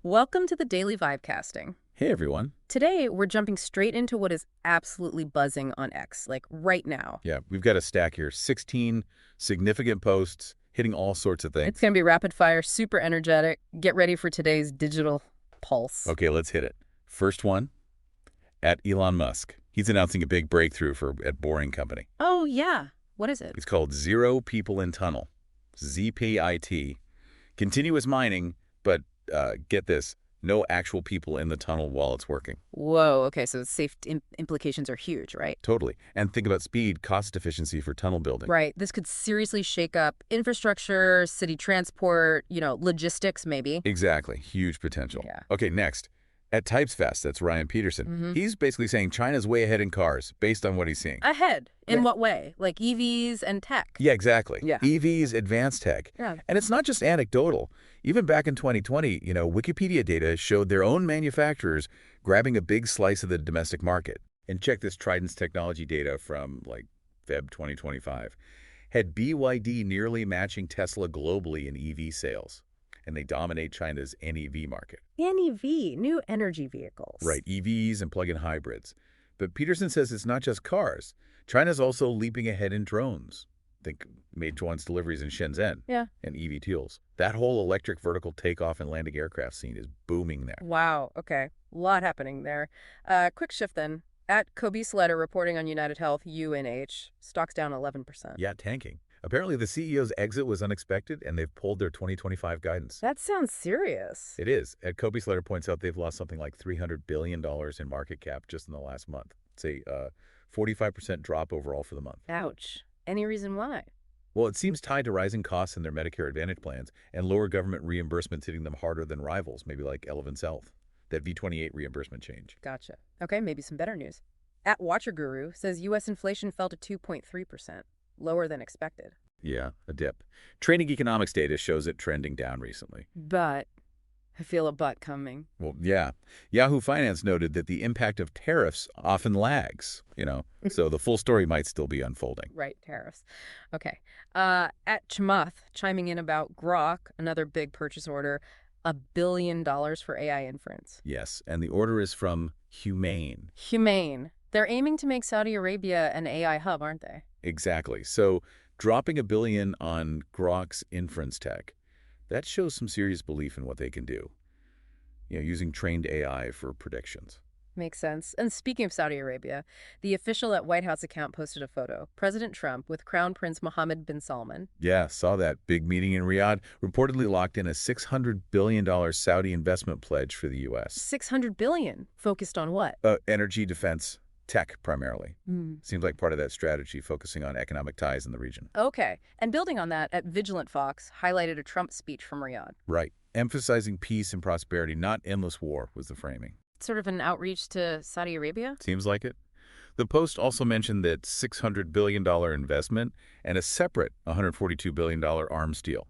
Welcome to the Daily Vibecasting. Hey, everyone. Today, we're jumping straight into what is absolutely buzzing on X, like right now. Yeah, we've got a stack here. 16 significant posts hitting all sorts of It's things. going to be rapid fire, super energetic. Get ready for today's digital pulse. Okay, let's hit it. First one, at Elon Musk. He's announcing a big breakthrough at Boring Company. Oh, yeah. What is it? It's called Zero People in Tunnel, ZPIT. Continuous mining, but get this, no actual people in the tunnel while it's working. Whoa, okay, so safety implications are huge, right? Totally. And think about speed, cost efficiency for tunnel building. Right. This could seriously shake up infrastructure, city transport, logistics maybe. Exactly. Huge potential. Yeah. Okay, next. At Typesfest, that's Ryan Petersen. He's basically saying China's way ahead in cars based on what he's seeing. Ahead. In Yeah. what way? Like EVs and tech? Yeah, exactly. Yeah. EVs, advanced tech. Yeah. And it's not just anecdotal. Even back in 2020, Wikipedia data showed their own manufacturers grabbing a big slice of the domestic market. And check this Trident's technology data from Feb 2025. Had BYD nearly matching Tesla globally in EV sales. And they dominate China's NEV market. NEV, new energy vehicles. Right, EVs and plug-in hybrids. But Peterson says it's not just cars. China's also leaping ahead in drones. Think Meituan's deliveries in Shenzhen. Yeah. And eVTOLs. That whole electric vertical takeoff and landing aircraft scene is booming there. Wow, okay. A lot happening there. Quick shift then. At Kobe Slater reporting on UnitedHealth, UNH, stocks down 11%. Yeah, tanking. Apparently the CEO's exit was unexpected and they've pulled their 2025 guidance. That sounds serious. It is. Ed Kobe Slater points out they've lost something like $300 billion in market cap just in the last month. It's a 45% drop overall for the month. Ouch. Any reason why? Well, it seems tied to rising costs in their Medicare Advantage plans and lower government reimbursements hitting them harder than rivals, maybe like Elevance Health, that V28 reimbursement change. Gotcha. Okay, maybe some better news. At Watcher Guru says U.S. inflation fell to 2.3%, lower than expected. Yeah, a dip. Training economics data shows it trending down recently. But I feel a but coming. Well, yeah. Yahoo Finance noted that the impact of tariffs often lags, so the full story might still be unfolding. Right, tariffs. Okay. At Chamath, chiming in about Groq, another big purchase order, $1 billion for AI inference. Yes, and the order is from Humane. Humane. They're aiming to make Saudi Arabia an AI hub, aren't they? Exactly. So dropping $1 billion on Groq's inference tech, that shows some serious belief in what they can do, using trained AI for predictions. Makes sense. And speaking of Saudi Arabia, the official at White House account posted a photo. President Trump with Crown Prince Mohammed bin Salman. Yeah, saw that. Big meeting in Riyadh reportedly locked in a $600 billion Saudi investment pledge for the U.S. $600 billion. Focused on what? Energy, defense, tech primarily. Seems like part of that strategy, focusing on economic ties in the region. Okay. And building on that, at Vigilant Fox, highlighted a Trump speech from Riyadh. Right. Emphasizing peace and prosperity, not endless war, was the framing. Sort of an outreach to Saudi Arabia? Seems like it. The Post also mentioned that $600 billion investment and a separate $142 billion arms deal,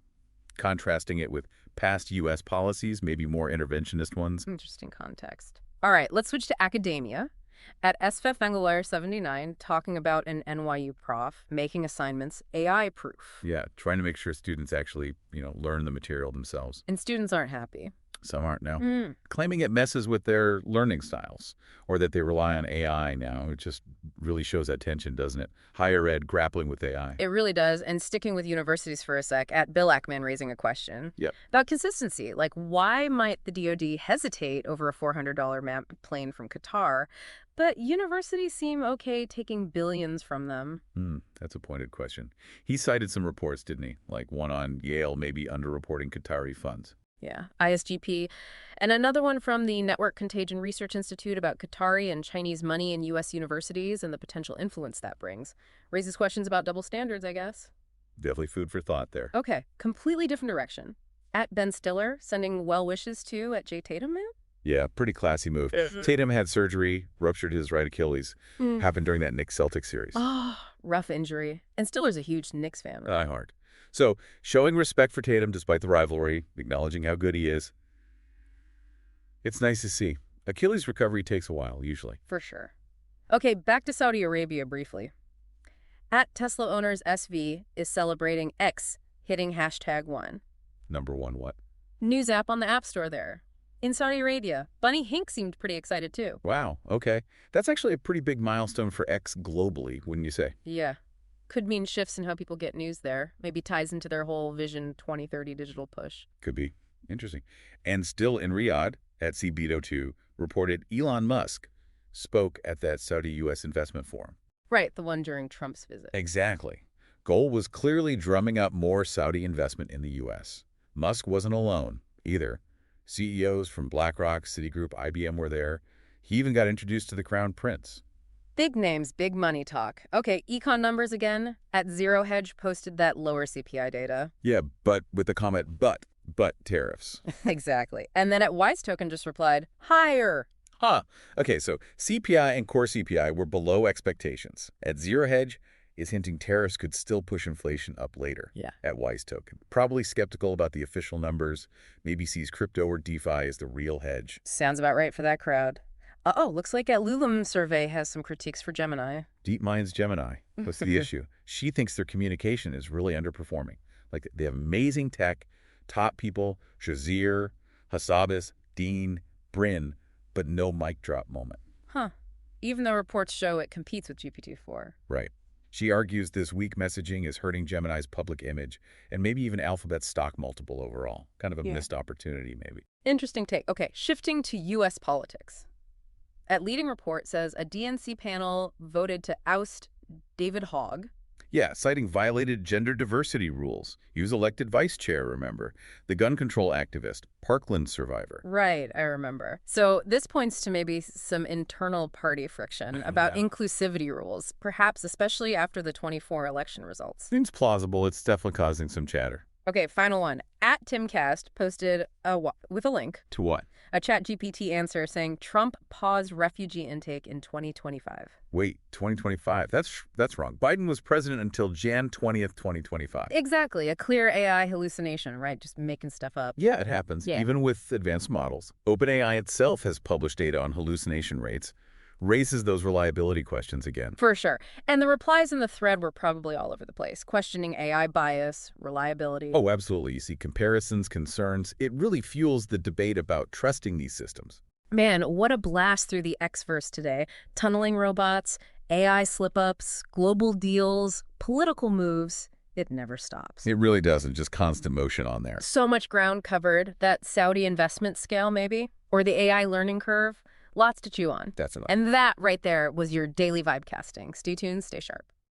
contrasting it with past U.S. policies, maybe more interventionist ones. Interesting context. All right, let's switch to academia. At SFF Engelwire 79, talking about an NYU prof making assignments AI-proof. Yeah, trying to make sure students actually, learn the material themselves. And students aren't happy. Some aren't now. Claiming it messes with their learning styles or that they rely on AI now. It just really shows that tension, doesn't it? Higher ed grappling with AI. It really does. And sticking with universities for a sec, at Bill Ackman raising a question about consistency. Like, why might the DoD hesitate over a $400 plane from Qatar, but universities seem okay taking billions from them? That's a pointed question. He cited some reports, didn't he? Like one on Yale maybe underreporting Qatari funds. Yeah, ISGP. And another one from the Network Contagion Research Institute about Qatari and Chinese money in U.S. universities and the potential influence that brings. Raises questions about double standards, I guess. Definitely food for thought there. Okay, completely different direction. At Ben Stiller, sending well wishes to at Jay Tatum, man? Yeah, pretty classy move. Tatum had surgery, ruptured his right Achilles. Happened during that Knicks Celtics series. Oh, rough injury. And Stiller's a huge Knicks fan. Die hard. So, showing respect for Tatum despite the rivalry, acknowledging how good he is. It's nice to see. Achilles recovery takes a while, usually. For sure. Okay, back to Saudi Arabia briefly. At Tesla owners SV is celebrating X hitting #1. Number one what? News app on the App Store there. in Saudi Arabia. Bunny Hink seemed pretty excited too. Wow, okay. That's actually a pretty big milestone for X globally, wouldn't you say? Yeah. Could mean shifts in how people get news there. Maybe ties into their whole Vision 2030 digital push. Could be. Interesting. And still in Riyadh, at CBETO 2, reported Elon Musk spoke at that Saudi-U.S. investment forum. Right, the one during Trump's visit. Exactly. Goal was clearly drumming up more Saudi investment in the U.S. Musk wasn't alone, either. CEOs from BlackRock, Citigroup, IBM were there. He even got introduced to the Crown Prince. Big names, big money talk. Okay, econ numbers again. At Zero Hedge posted that lower CPI data. Yeah, but with the comment, but tariffs. Exactly. And then at Wise Token just replied, higher. Huh. Okay, so CPI and core CPI were below expectations. At Zero Hedge is hinting tariffs could still push inflation up later. Yeah. At Wise Token. Probably skeptical about the official numbers. Maybe sees crypto or DeFi as the real hedge. Sounds about right for that crowd. Looks like at Lulum survey has some critiques for Gemini. DeepMind's Gemini. What's the issue? She thinks their communication is really underperforming. Like, they have amazing tech, top people, Shazir, Hassabis, Dean, Bryn, but no mic drop moment. Huh. Even though reports show it competes with GPT-4. Right. She argues this weak messaging is hurting Gemini's public image and maybe even Alphabet's stock multiple overall. Kind of a missed opportunity, maybe. Interesting take. Okay, shifting to U.S. politics. At Leading Report says a DNC panel voted to oust David Hogg. Yeah, citing violated gender diversity rules. He was elected vice chair, remember? The gun control activist, Parkland survivor. Right, I remember. So this points to maybe some internal party friction about inclusivity rules, perhaps especially after the 24 election results. Seems plausible. It's definitely causing some chatter. Okay, final one. At Timcast posted with a link. To what? A ChatGPT answer saying Trump paused refugee intake in 2025. Wait, 2025? That's wrong. Biden was president until Jan 20th, 2025. Exactly. A clear AI hallucination, right? Just making stuff up. Yeah, it happens, even with advanced models. OpenAI itself has published data on hallucination rates. Raises those reliability questions again. For sure. And the replies in the thread were probably all over the place, questioning AI bias, reliability. Oh, absolutely. You see comparisons, concerns. It really fuels the debate about trusting these systems. Man, what a blast through the X-verse today. Tunneling robots, AI slip-ups, global deals, political moves. It never stops. It really doesn't. Just constant motion on there. So much ground covered. That Saudi investment scale, maybe? Or the AI learning curve? Lots to chew on. That's enough. And that right there was your daily vibe casting. Stay tuned, stay sharp.